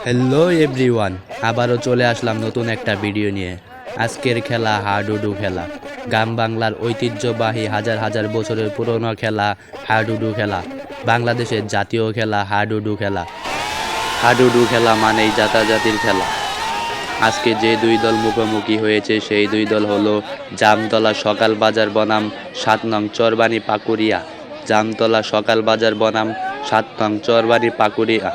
Hello everyone, আবারও চলে আসলাম নতুন একটা ভিডিও নিয়ে। আজকের খেলা হাডুডু খেলা। গ্রাম বাংলার ঐতিহ্যবাহী হাজার হাজার বছরের পুরনো খেলা হাডুডু খেলা। বাংলাদেশের জাতীয় খেলা হাডুডু খেলা। হাডুডু খেলা মানেই জাতাজাতির খেলা। আজকে যে দুই দল মুখোমুখি হয়েছে সেই দুই দল হলো জামতলা সকাল বাজার বনাম ৭ নং চরবানি পাকুড়িয়া। জামতলা সকাল বাজার বনাম ৭ নং চরবানি পাকুড়িয়া।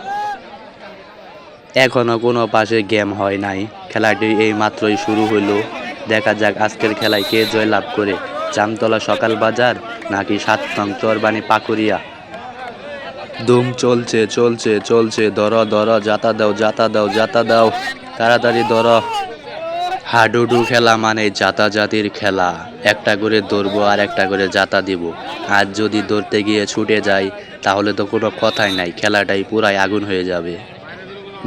এখনো কোনো পাশে গেম হয় নাই, খেলাটি এই মাত্রই শুরু হইল। দেখা যাক আজকের খেলায় কে জয়লাভ করে, জামতলা সকাল বাজার নাকি ৭ নং চরবানি পাকুড়িয়া। ধুম চলছে চলছে চলছে, ধরো ধরো, জাতা দাও জাতা দাও জাতা দাও, তাড়াতাড়ি ধরো। হাডুডু খেলা মানে জাতাজাতির খেলা। একটা করে ধরবো আর একটা করে জাতা দিব। আর যদি ধরতে গিয়ে ছুটে যাই তাহলে তো কোনো কথাই নাই, খেলাটাই পুরাই আগুন হয়ে যাবে।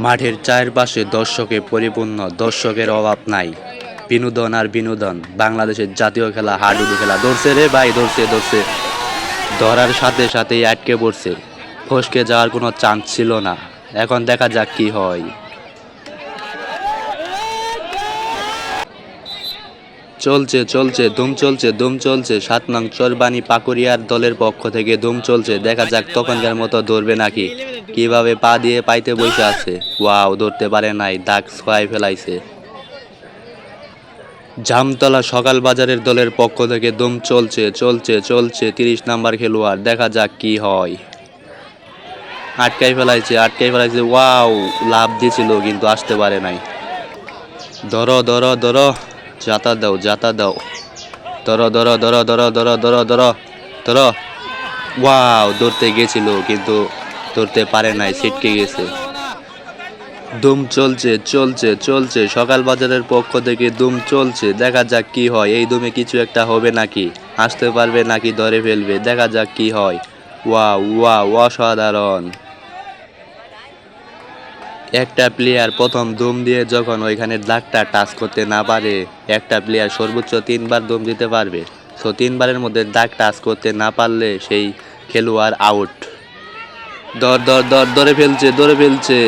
মাঠের চারপাশে দর্শকে পরিপূর্ণ, দর্শকের অভাব নাই। বিনোদন আর বিনোদন, বাংলাদেশের জাতীয় খেলা হাডুডু খেলা। ধরছে রে ভাই, ধরছে ধরছে, ধরার সাথে সাথেই আটকে পড়ছে। ফসকে যাওয়ার কোনো চান্স ছিল না। এখন দেখা যাক কি হয়। চলছে চলছে, ধুম চলছে ধুম চলছে। ৭ নং চরবানি পাকুড়িয়ার দলের পক্ষ থেকে ধুম চলছে। দেখা যাক তখনকার মতো ধরবে নাকি। কিভাবে পা দিয়ে পাইতে বসে আছে। ওয়াও, ধরতে পারে নাই, দাগ ছয় ফেলাইছে। জামতলা সকাল বাজারের দলের পক্ষ থেকে ধুম চলছে চলছে চলছে। ৩০ নাম্বার খেলোয়াড়, দেখা যাক কি হয়। আটকাই ফেলাইছে আটকাই ফেলাইছে। ওয়াও, লাভ দিয়েছিল কিন্তু আসতে পারে নাই। ধরো ধরো ধরো, জাতা দাও জাতা দাও, ধরো ধরো ধরো ধরো ধরো ধরো ধরো ধরো। ওয়াও, ধরতে গেছিল কিন্তু ধরতে পারে নাই, ছিটকে গেছে। ধুম চলছে চলছে চলছে, সকাল বাজারের পক্ষ থেকে ধুম চলছে। দেখা যাক কি হয়, এই ধুমে কিছু একটা হবে নাকি, আসতে পারবে নাকি ধরে ফেলবে, দেখা যাক কি হয়। ওয়াও ওয়াও, অসাধারণ। একটা প্লেয়ার প্রথম ধুম দিয়ে যখন ওইখানে দাগটা টাচ করতে না পারে, একটা প্লেয়ার সর্বোচ্চ 3 বার ধুম দিতে পারবে। সো 3 বারের মধ্যে দাগ টাচ করতে না পারলে সেই খেলোয়াড় আউট। ধর ধর ধর, ধরে ফেলছে ধরে ফেলছে।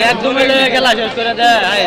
এক দমে খেলা শেষ করে দেয়।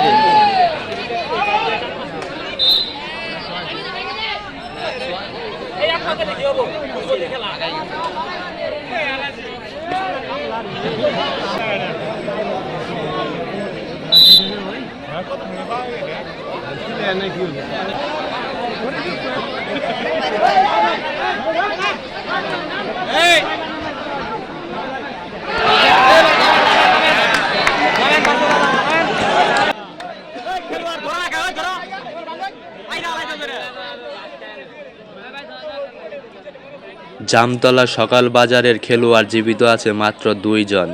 জামতলা সকাল বাজারের খেলোয়াড় জীবিত আছে মাত্র 2 জন।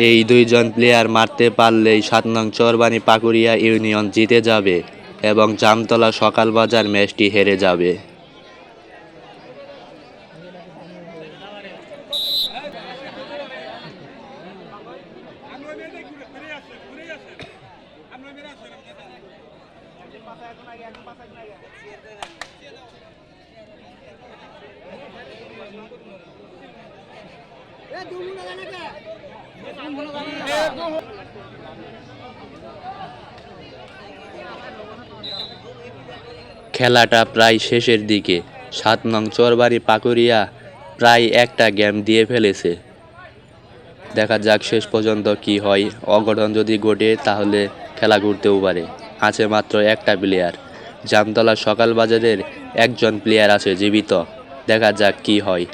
এই 2 জন প্লেয়ার মারতে পারলেই 7 নং চরবানি পাকুড়িয়া ইউনিয়ন জিতে যাবে এবং জামতলা সকাল বাজার ম্যাচটি হেরে যাবে। খেলাটা প্রায় শেষের দিকে। 7 নং চরবাড়ি পাকুড়িয়া প্রায় একটা গেম দিয়ে ফেলেছে। দেখা যাক শেষ পর্যন্ত কি হয়। অঘটন যদি ঘটে তাহলে খেলা ঘুরতেও পারে। আছে মাত্র একটা প্লেয়ার। জামতলা সকাল বাজারের একজন প্লেয়ার আছে জীবিত। দেখা যাক কি হয়।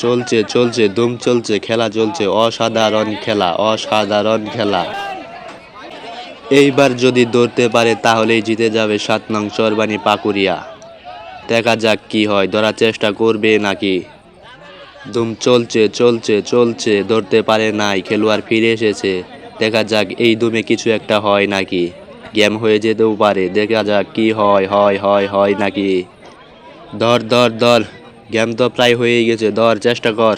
চলছে চলছে ধুম চলছে, খেলা চলছে, অসাধারণ খেলা, অসাধারণ খেলা। এইবার যদি ধরতে পারে তাহলেই জিতে যাবে 7 নং চরবানি পাকুড়িয়া। দেখা যাক কি হয়, ধরার চেষ্টা করবে নাকি। ধুম চলছে চলছে চলছে, ধরতে পারে নাই, খেলোয়াড় ফিরে এসেছে। দেখা যাক এই ধুমে কিছু একটা হয় নাকি, গেম হয়ে যেতেও পারে। দেখা যাক কি হয়, হয় হয় হয় নাকি। ধর ধর ধর, গেম তো প্রায় হয়ে গেছে, ধর চেষ্টা কর।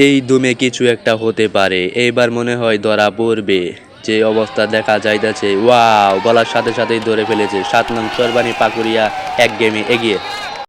এই ধুমে কিছু একটা হতে পারে, এইবার মনে হয় ধরা পড়বে। যে অবস্থা দেখা যাইতেছে, ওয়াও, বলার সাথে সাথেই ধরে ফেলেছে। 7 নং চরবানি পাকুড়িয়া এক গেমে এগিয়ে।